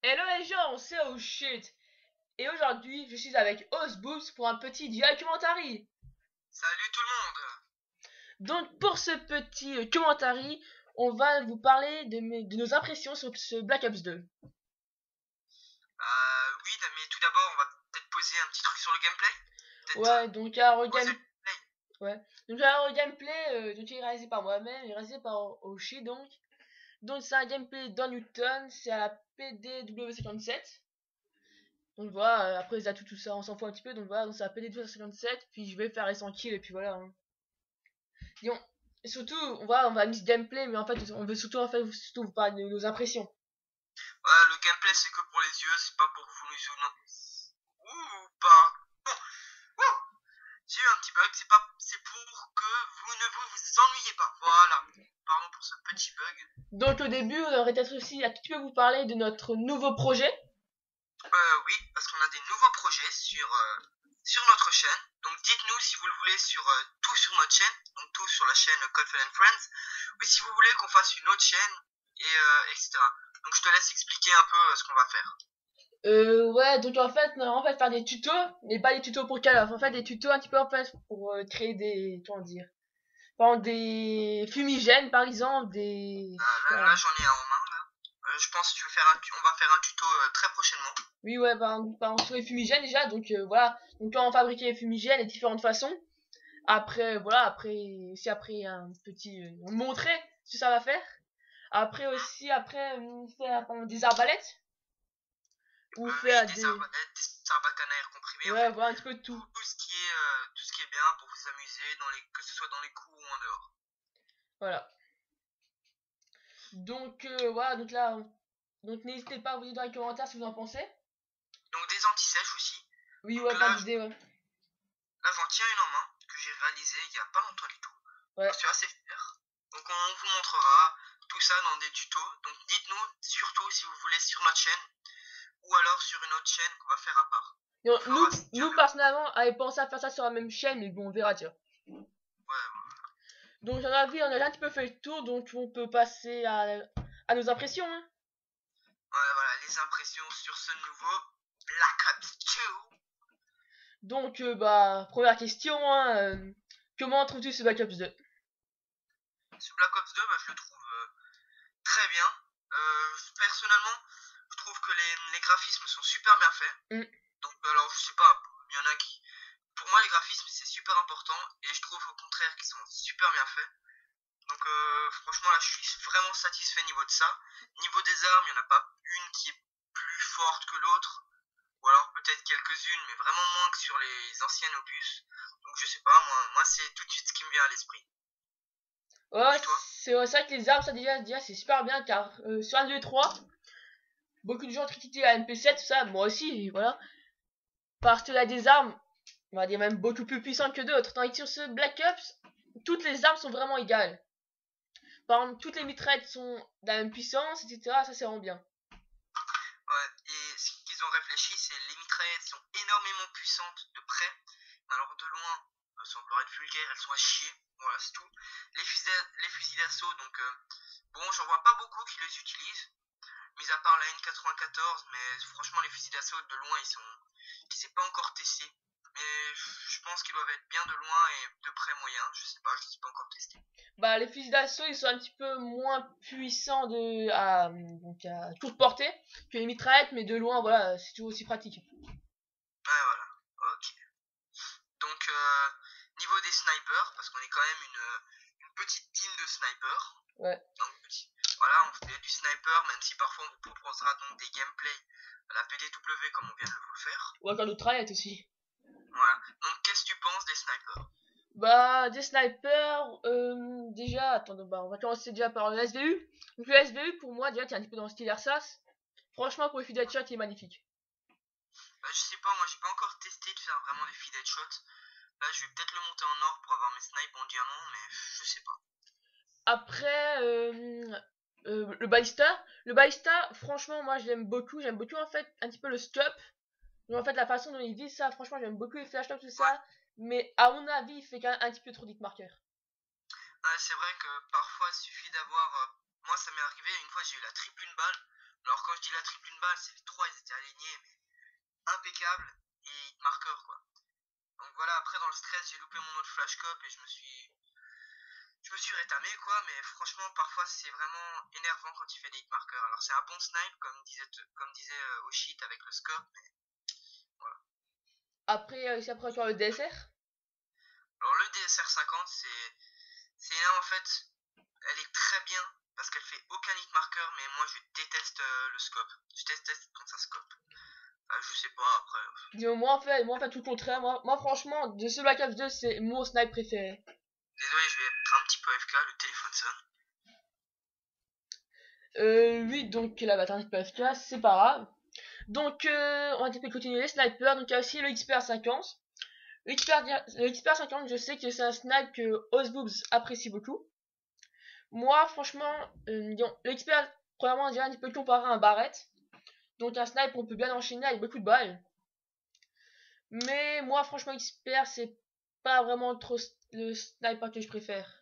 Hello les gens, c'est Oh Shit. Et aujourd'hui, je suis avec Osbooks pour un petit documentary. Salut tout le monde. Donc pour ce petit commentary, on va vous parler de nos impressions sur ce Black Ops 2. Oui, mais tout d'abord, on va peut-être poser un petit truc sur le gameplay. Peut-être Ouais, donc alors, poser le gameplay. ouais. Donc alors, le gameplay, donc il est réalisé par moi-même, il est réalisé par Oh Shit donc. Donc c'est un gameplay dans Newton, c'est à la PDW57. Donc voilà, après les atouts tout ça, on s'en fout un petit peu, donc voilà, donc c'est la PDW57, puis je vais faire les 100 kills et puis voilà. Hein. Et, et surtout, on va miss gameplay, mais en fait, on veut surtout vous parler de nos impressions. Voilà, le gameplay, c'est que pour les yeux, c'est pas pour vous nous non. Ouh, pas. Bon, ouh, j'ai eu un petit bug, c'est pour que vous ne vous ennuyez pas. Voilà. Pardon pour ce petit bug. Donc au début, on aurait peut-être aussi un petit peu vous parler de notre nouveau projet. Oui, parce qu'on a des nouveaux projets sur notre chaîne. Donc dites-nous si vous le voulez sur tout sur notre chaîne, donc tout sur la chaîne Codeful and Friends, ou si vous voulez qu'on fasse une autre chaîne, et etc. Donc je te laisse expliquer un peu ce qu'on va faire. Ouais, donc en fait, on va faire des tutos, mais pas des tutos pour Call of. En fait, des tutos un petit peu en fait pour créer des, comment dire, par exemple, des fumigènes par exemple, des, Là, voilà. là, j'en ai un en main. Là. Je pense que on va faire un tuto très prochainement. Oui, ouais, par exemple, sur les fumigènes déjà, donc voilà, donc comment fabriquer les fumigènes et différentes façons. Après, voilà, si après un petit, montrer ce que ça va faire. Après Hmm. aussi, après, faire des arbalètes. Ou Oui, faire des des, arbalètes, des sarbacane à air comprimé, en ouais, fait. voilà, un petit peu de tout. Tout ce qui est bien pour vous amuser, que ce soit dans les coups ou en dehors. Voilà. Donc, voilà, donc là, donc n'hésitez pas à vous dire dans les commentaires ce que vous en pensez. Donc des anti-sèches aussi. Oui, Donc ouais, plein d'idées, ouais. là, j'en tiens une en main que j'ai réalisée il y a pas longtemps du tout. Ouais. Je suis assez fier. Donc on vous montrera tout ça dans des tutos. Donc dites-nous surtout si vous voulez sur notre chaîne ou alors sur une autre chaîne qu'on va faire à part. On Donc, fera si Dieu nous, le veut. personnellement, avait pensé à faire ça sur la même chaîne, mais bon, on verra, tiens. Ouais, Donc, j'en avais, on a un petit peu fait le tour, donc on peut passer à nos impressions, hein. ouais, voilà, les impressions sur ce nouveau Black Ops 2. Donc, bah, première question, hein, comment trouves-tu ce Black Ops 2? Ce Black Ops 2, bah, je le trouve très bien. Personnellement, je trouve que les graphismes sont super bien faits. Mm. Donc alors, je sais pas, il y en a qui... Pour moi, les graphismes, c'est super important. Et je trouve au contraire qu'ils sont super bien faits. Donc franchement, là, je suis vraiment satisfait niveau de ça. Niveau des armes, il n'y en a pas une qui est plus forte que l'autre. Ou alors peut-être quelques-unes, mais vraiment moins que sur les anciennes opus. Donc je sais pas, moi c'est tout de suite ce qui me vient à l'esprit. Ouais, Et toi? c'est vrai que les armes, ça déjà c'est super bien, car sur 1, 2 et 3, beaucoup de gens critiquaient la MP7, tout ça, moi aussi, voilà. Parce qu'il a des armes, on va dire même beaucoup plus puissantes que d'autres. Tandis que sur ce Black Ops, toutes les armes sont vraiment égales. Par exemple, toutes les mitraillettes sont de la même puissance, etc. Ça, c'est vraiment bien. Ouais, et ce qu'ils ont réfléchi, c'est les mitraillettes sont énormément puissantes de près. Alors de loin, sans vouloir être vulgaire, elles sont à chier. Voilà, c'est tout. Les fusils d'assaut, donc bon, j'en vois pas beaucoup qui les utilisent, mis à part la N94, mais franchement, les fusils d'assaut de loin, ils sont pas encore testés. Mais je pense qu'ils doivent être bien de loin et de près moyen. Je sais pas, je les ai pas encore testés. Bah, les fusils d'assaut, ils sont un petit peu moins puissants donc à courte portée que les mitraillettes, mais de loin, voilà, c'est toujours aussi pratique. Ouais, voilà. Ok. Donc, niveau des snipers, parce qu'on est quand même une petite team de snipers. Ouais. Donc, voilà, on fait du sniper, même si parfois on vous proposera donc des gameplays à la PDW comme on vient de vous le faire. Ou encore d'autres mitraillettes aussi. Voilà. Donc, qu'est-ce que tu penses des snipers? Bah, des snipers, déjà, attends, bah, on va commencer déjà par le SVU. Donc, le SVU, pour moi, déjà, qui est un petit peu dans le style Ersas. Franchement, pour les fusils d'headshot, il est magnifique. Bah, je sais pas, moi j'ai pas encore testé de faire vraiment des feed headshots. Là, je vais peut-être le monter en or pour avoir mes snipes en diamant, mais je sais pas. Après, le ballista, franchement, moi, je l'aime beaucoup. J'aime beaucoup, en fait, un petit peu le scope. Donc, en fait, la façon dont il vise ça, franchement, j'aime beaucoup les flash tout Ouais. ça. Mais à mon avis, il fait quand même un petit peu trop d'hitmarker. Ouais, c'est vrai que parfois il suffit d'avoir. Moi, ça m'est arrivé, une fois j'ai eu la triple une balle. Alors quand je dis la triple une balle, c'est les trois, ils étaient alignés, mais impeccables, et hit marqueur quoi. Donc voilà, après dans le stress, j'ai loupé mon autre flash cop et je me suis rétamé quoi, mais franchement parfois c'est vraiment énervant quand il fait des hit marqueurs. Alors c'est un bon snipe comme disait Oshit avec le scope, mais voilà. Après, c'est après sur le DSR. Alors le DSR 50 c'est là en fait, elle est très bien parce qu'elle fait aucun hit marqueur, mais moi je déteste le scope. Je déteste quand ça scope. Je sais pas après. Moi en fait tout le contraire. Moi franchement, de ce Black Ops 2, c'est mon snipe préféré. Désolé, je vais être un petit peu AFK, le téléphone sonne. Oui, donc la bataille de PFK, c'est pas grave. Donc, on va peut-être continuer les snipers. Donc, il y a aussi le XPR 50. Le XPR 50, je sais que c'est un snipe que Ozboobs apprécie beaucoup. Moi, franchement, disons, le XPR, premièrement, on dirait un petit peu comparé à un Barrett. Donc, un snipe qu'on peut bien enchaîner avec beaucoup de balles. Mais moi, franchement, XPR, c'est pas vraiment trop le sniper que je préfère.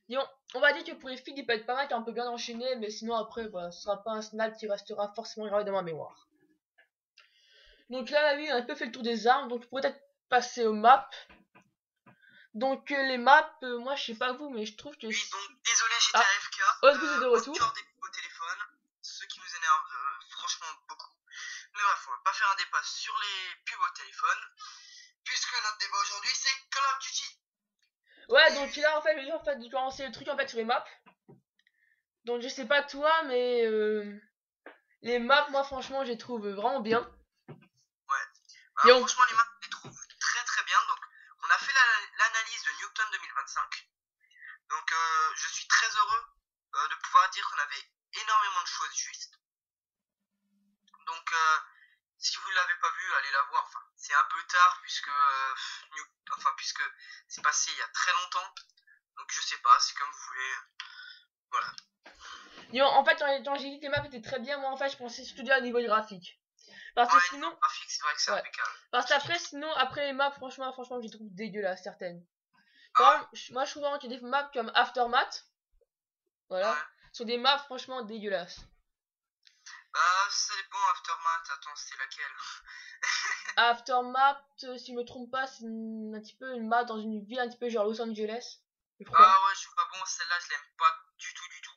Disons, on va dire que pour les filles, il peut être pas mal, car on peut bien enchaîner, mais sinon, après, voilà, ce sera pas un snipe qui restera forcément gravé dans ma mémoire. Donc là, oui, on a un peu fait le tour des armes, donc on pourrait peut-être passer aux maps. Donc les maps, moi je sais pas vous, mais je trouve que... Oui, donc désolé, j'étais Ah, AFK. Ozboobs est de retour. Encore des coups au téléphone, ce qui nous énerve franchement beaucoup. Mais bref, on va pas faire un débat sur les pubs au téléphone, puisque notre débat aujourd'hui c'est Call of Duty. Ouais, donc là en fait, je vais en fait commencer le truc en fait sur les maps. Donc je sais pas toi, mais les maps, moi franchement, je les trouve vraiment bien. Ouais. Et on... Franchement, les maps, je les trouve très très bien. Donc, on a fait l'analyse de Newton 2025. Donc, je suis très heureux de pouvoir dire qu'on avait énormément de choses justes. Donc, si vous ne l'avez pas vu, allez la voir. Enfin, c'est un peu tard puisque c'est passé il y a très longtemps. Donc, je sais pas, c'est comme vous voulez. Voilà. Et en fait, quand j'ai dit que les maps étaient très bien, moi en fait, je pensais surtout dire au niveau graphique. Parce que Ouais, sinon... niveau graphique, c'est vrai que c'est Ouais. impeccable. Parce qu'après, sinon, après les maps, franchement, je les trouve dégueulasses, certaines. Par Ah exemple, moi je trouve vraiment qu'il y a des maps comme Aftermath, ouais. voilà, sont des maps franchement dégueulasses. Bah, ça dépend, Aftermath. Attends, c'était laquelle? Aftermath, si je me trompe pas, c'est un petit peu une map dans une ville un petit peu genre Los Angeles, je crois. Ah ouais, je suis pas bon, celle-là, je l'aime pas du tout, du tout.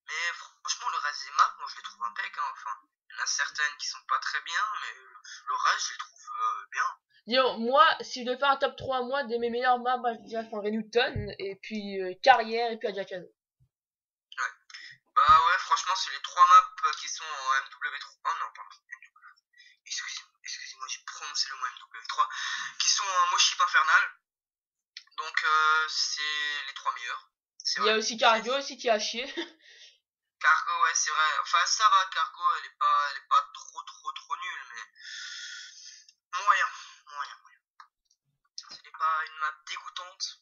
Mais franchement, le reste des maps, moi, je les trouve impec, hein. Enfin, il y en a certaines qui sont pas très bien, mais le reste, je les trouve bien. Disons, moi, si je devais faire un top 3 moi de mes meilleures maps, bah, je dirais que je prendrais Newton, et puis Carrière, et puis Adjacano. Ouais. Bah ouais, franchement, c'est les trois maps qui sont en MW3. Oh non, pardon. Excusez-moi, j'ai prononcé le mot MW3. Qui sont en Moship Infernal. Donc, c'est les trois meilleurs. C'est Il y vrai. a aussi Cargo aussi qui a chier. Cargo, ouais, c'est vrai. Enfin, ça va, Cargo, elle est pas trop, trop, trop nulle, mais moyen, moyen, moyen. Ce n'est pas une map dégoûtante,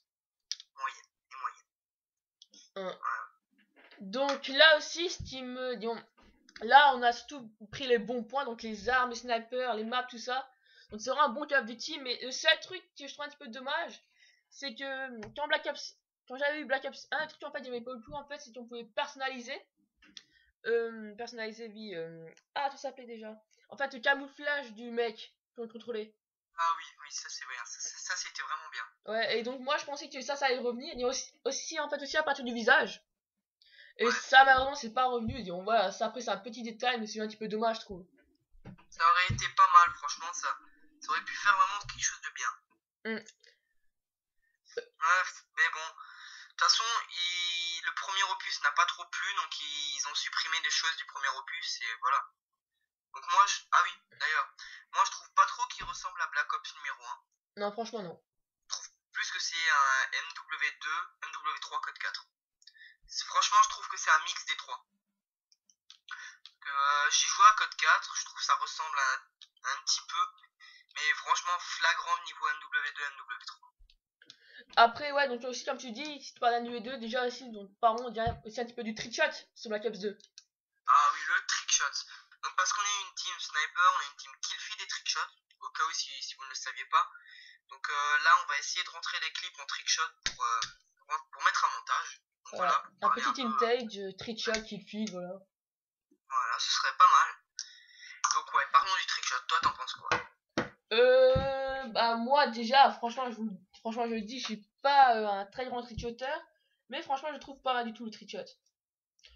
moyenne et moyenne. Donc là aussi, ce qui me... Disons, là, on a surtout pris les bons points, donc les armes, les snipers, les maps, tout ça. Donc c'est vraiment un bon Call of Duty, mais le seul truc que je trouve un petit peu dommage, c'est que quand j'avais eu Black Ops 1, un truc en fait j'aimais pas beaucoup en fait, c'est qu'on pouvait personnaliser. Personnaliser, oui. Ah, tout s'appelait déjà. En fait, le camouflage du mec qu'on contrôlait. Ah oui, oui, ça c'est bien, ça, c'était vraiment bien. Ouais, et donc moi je pensais que ça allait revenir. Et aussi en fait, aussi à partir du visage. Et Ouais, ça, malheureusement, c'est pas revenu. Et on voit, ça après, c'est un petit détail, mais c'est un petit peu dommage, je trouve. ça aurait été pas mal, franchement, ça aurait pu faire vraiment quelque chose de bien. Mm. Bref, mais bon, de toute façon, le premier opus n'a pas trop plu, donc ils ont supprimé des choses du premier opus, et voilà. Donc moi, ah oui, d'ailleurs, moi je trouve pas trop qu'il ressemble à Black Ops numéro 1. Non, franchement, non. Plus que c'est un MW2, MW3 Code 4. Franchement, je trouve que c'est un mix des trois. J'ai joué à Code 4, je trouve que ça ressemble un petit peu, mais franchement flagrant niveau MW2, MW3. Après, ouais, donc aussi, comme tu dis, si tu parles d'un UE2, déjà aussi, donc pardon, on dirait aussi un petit peu du trick shot sur Black Ops 2. Ah oui, le trickshot. Donc parce qu'on est une team sniper, on est une team killfeed et trickshot, au cas où si vous ne le saviez pas. Donc là, on va essayer de rentrer les clips en trickshot pour mettre un montage. Donc Voilà, un parler petit un peu. vintage, trick shot, kill feed, voilà. Voilà, ce serait pas mal. Donc ouais, parlons du trickshot. Toi, t'en penses quoi? Bah moi déjà, franchement je le dis, je suis pas un très grand trickshotter, mais franchement je trouve pas mal du tout le trickshot.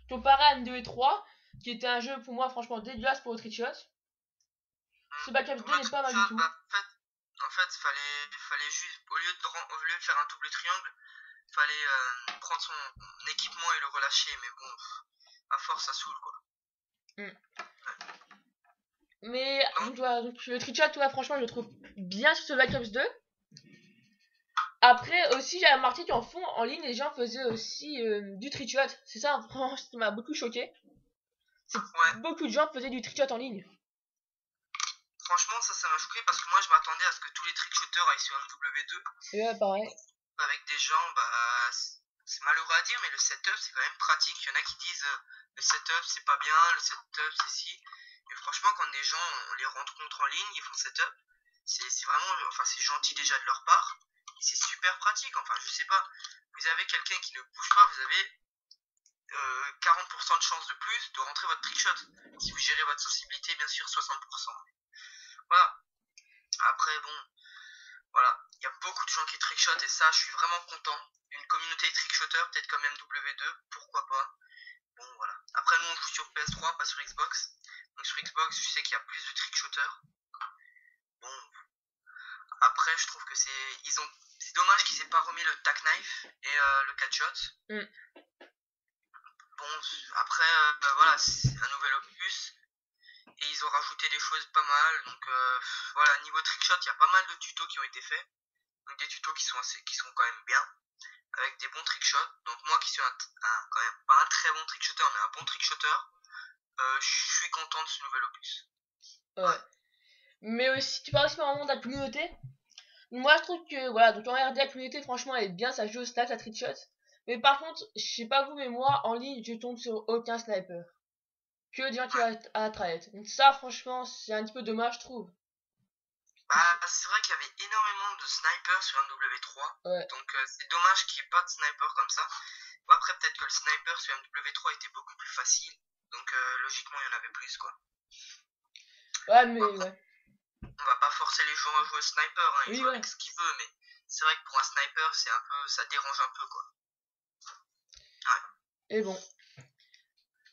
Comparé à N2 et 3, qui était un jeu pour moi franchement dégueulasse pour le trickshot, ce Black Ops Pour 2 le n'est pas mal du trickshot, tout. bah, en fait, fallait juste, au lieu de faire un double triangle, fallait prendre son équipement et le relâcher. Mais bon, à force, ça saoule, quoi. Mm. Mais Donc, donc, voilà, donc le trickshot, ouais, franchement je le trouve bien sur ce Black Ops 2. Après aussi j'ai remarqué qu'en fond, en ligne, les gens faisaient aussi du trickshot. C'est ça, franchement, ça m'a beaucoup choqué. ouais, Beaucoup de gens faisaient du trickshot en ligne. franchement, ça m'a choqué parce que moi, je m'attendais à ce que tous les trickshooters aillent sur MW2. Et ouais, pareil. Avec des gens, bah, c'est malheureux à dire, mais le setup, c'est quand même pratique. Il y en a qui disent le setup, c'est pas bien, le setup, c'est si. Mais franchement, quand des gens, on les rencontre en ligne, ils font setup, c'est vraiment, enfin, c'est gentil déjà de leur part. Et c'est super pratique. Enfin, je sais pas, vous avez quelqu'un qui ne bouge pas, vous avez 40% de chance de plus de rentrer votre trickshot. Si vous gérez votre sensibilité, bien sûr, 60%. Voilà. Après, bon, voilà, il y a beaucoup de gens qui trickshot et ça, je suis vraiment content. Une communauté trickshotter, peut-être comme MW2, pourquoi pas. Bon, voilà. Après, nous, on joue sur PS3, pas sur Xbox. Donc sur Xbox, je sais qu'il y a plus de trickshotters. Bon, après, je trouve que c'est dommage qu'ils aient pas remis le tac knife et le catshot. Mm. Bon, après, bah, voilà, c'est un nouvel opus. Et ils ont rajouté des choses pas mal. Donc voilà, niveau trickshot, il y a pas mal de tutos qui ont été faits. Donc des tutos qui sont quand même bien, avec des bons trickshots. Donc moi qui suis quand même pas un très bon trickshotter, mais un bon trickshotter, je suis content de ce nouvel opus. Ouais. Mais aussi, tu parles aussi vraiment de la communauté. Moi, je trouve que, voilà, donc en RD, la communauté, franchement, elle est bien, ça joue au snap, la trickshot. Mais par contre, je sais pas vous, mais moi, en ligne, je tombe sur aucun sniper. Que des gens qui Ouais. vont à la traite. Donc ça, franchement, c'est un petit peu dommage, je trouve. Bah, c'est vrai qu'il y avait énormément de snipers sur MW3. Ouais. Donc c'est dommage qu'il n'y ait pas de sniper comme ça. Bon, après, peut-être que le sniper sur MW3 était beaucoup plus facile. Donc logiquement, il y en avait plus, quoi. Ouais, Bon, mais après, ouais. on va pas forcer les gens à jouer au sniper, hein, ils Oui, jouent ouais. avec ce qu'ils veulent, mais c'est vrai que pour un sniper, ça dérange un peu, quoi. Ouais. Et bon.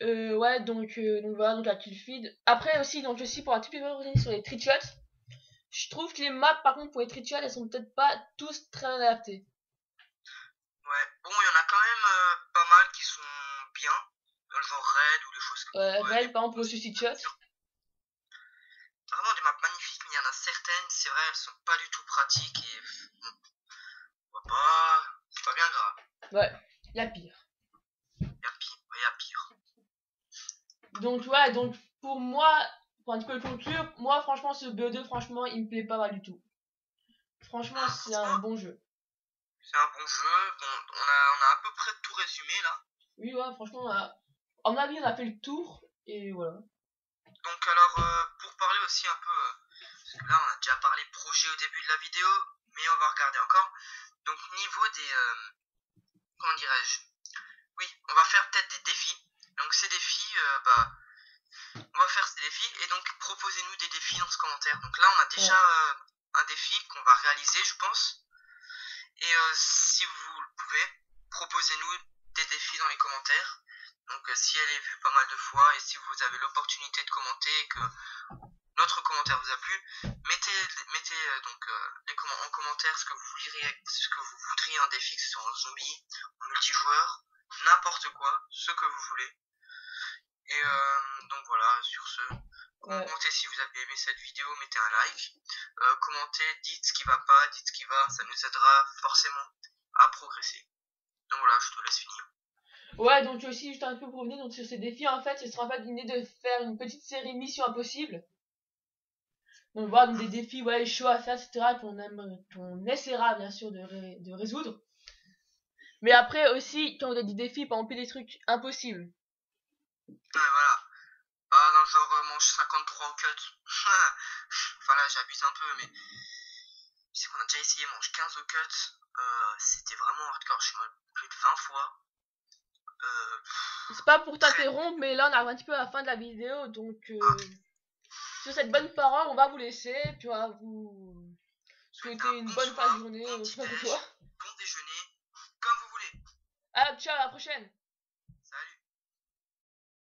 Ouais, donc voilà, donc la killfeed. Après aussi, donc aussi pour un petit peu revenir sur les trickshots, je trouve que les maps, par contre, pour les trickshots, elles sont peut-être pas tous très adaptées. Ouais, bon, il y en a quand même pas mal qui sont bien, dans le genre raid ou des choses comme Raid, par exemple, pour le suicide shot. C'est vraiment des maps magnifiques, mais il y en a certaines, c'est vrai, elles sont pas du tout pratiques et c'est pas bien grave. Ouais, il y a pire. Il y a pire. Donc, ouais, donc pour moi, pour un petit peu conclure, moi, franchement, ce BO2, franchement, il me plaît pas mal du tout. Franchement, c'est un Franchement, bon jeu. c'est un bon jeu. Bon, on a à peu près tout résumé là. Oui, ouais, franchement, à mon avis, on a fait le tour, et voilà. Donc alors, pour parler aussi un peu, parce que là on a déjà parlé projet au début de la vidéo, mais on va regarder encore. Donc niveau des, comment dirais-je? Oui, on va faire peut-être des défis. Donc ces défis, bah, on va faire ces défis et donc proposez-nous des défis dans ce commentaire. Donc là on a déjà un défi qu'on va réaliser, je pense. Et si vous le pouvez, proposez-nous des défis dans les commentaires. Donc si elle est vue pas mal de fois et si vous avez l'opportunité de commenter et que notre commentaire vous a plu, mettez donc en commentaire ce que vous voudriez un défi, que ce soit en zombie, en multijoueur, n'importe quoi, ce que vous voulez. Et donc voilà, sur ce, commentez si vous avez aimé cette vidéo, mettez un like, commentez, dites ce qui va pas, dites ce qui va, ça nous aidera forcément à progresser. Donc voilà, je te laisse finir. Ouais, donc aussi, juste un peu pour revenir donc, sur ces défis, en fait, ce sera en fait l'idée de faire une petite série Mission Impossible. Donc voilà, donc des défis, ouais, chauds à faire, etc., qu'on essaiera bien sûr de résoudre. Mais après aussi, quand on a des défis, par exemple des trucs impossibles. Ouais, voilà. Ah, dans le genre, mange 53 au cut. Enfin là, j'abuse un peu, mais c'est qu'on a déjà essayé mange 15 au cut. C'était vraiment hardcore. Je suis mort plus de 20 fois. C'est pas pour t'interrompre, mais là on arrive un petit peu à la fin de la vidéo, donc sur cette bonne parole, on va vous laisser, puis on va vous souhaiter une bonne fin de journée, bon aussi petit pour toi. bon déjeuner, comme vous voulez. Ah, ciao, à la prochaine!